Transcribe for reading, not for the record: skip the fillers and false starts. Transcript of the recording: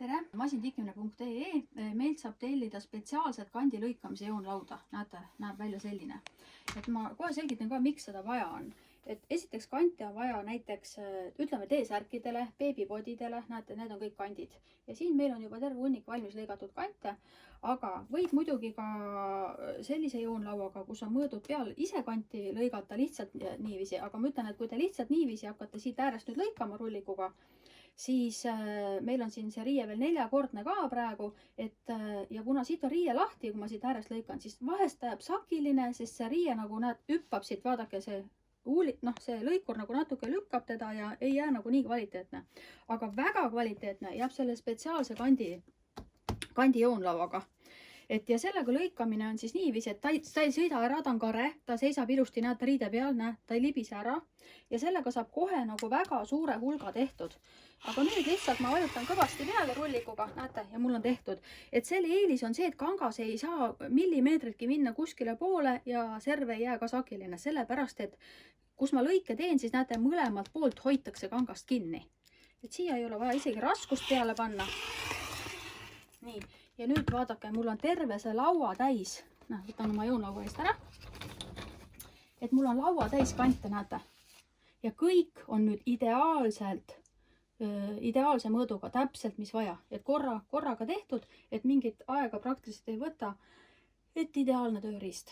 tere, masintikimine.ee, meilt saab tellida spetsiaalset kandi lõikamise joonlauda. Näete, näeb välja selline. Et ma kohe selgitan ka, miks seda vaja on. Et esiteks kanti on vaja näiteks, ütleme T-särkidele, beebipodidele, näete, need on kõik kandid. Ja siin meil on juba terve hunnik valmis lõigatud kante, aga võid muidugi ka sellise joonlauaga, kus on mõõdud peal ise kanti lõigata lihtsalt niiviisi, aga ma ütlen, et kui te lihtsalt niiviisi hakkate siit äärest nüüd lõikama rullikuga, siis meil on siin see riie veel 4-kordne ka praegu, ja kuna siit on riie lahti, kui ma siit äärest lõikan, siis vahest jääb sakiline, sest see riie nagu näed, hüppab siit, vaadake see see lõikur nagu natuke lükkab teda ja ei jää nagu nii kvaliteetne. Aga väga kvaliteetne jääb selle spetsiaalse kandi joonlauaga. Ja sellega lõikamine on siis niiviisi, et ta ei sõida ära, ta on kare, ta seisab ilusti, näete riide peal, ta ei libise ära ja sellega saab kohe nagu väga suure hulga tehtud. Aga nüüd lihtsalt ma vajutan kõvasti peale rullikuga, näete, ja mul on tehtud. Et selle eelis on see, et kangas ei saa millimeetritki minna kuskile poole ja serv ei jää ka sakiline, sellepärast, et kus ma lõike teen, siis näete, mõlemalt poolt hoitakse kangast kinni. Et siia ei ole vaja isegi raskust peale panna. Nii. Ja nüüd vaadake, mul on terve see laua täis. Võtan oma joonlaua eest ära. Et mul on laua täis kante, näete. Ja kõik on nüüd ideaalse mõõduga, täpselt mis vaja. Et korraga tehtud, et mingit aega praktiliselt ei võta. Et ideaalne tööriist.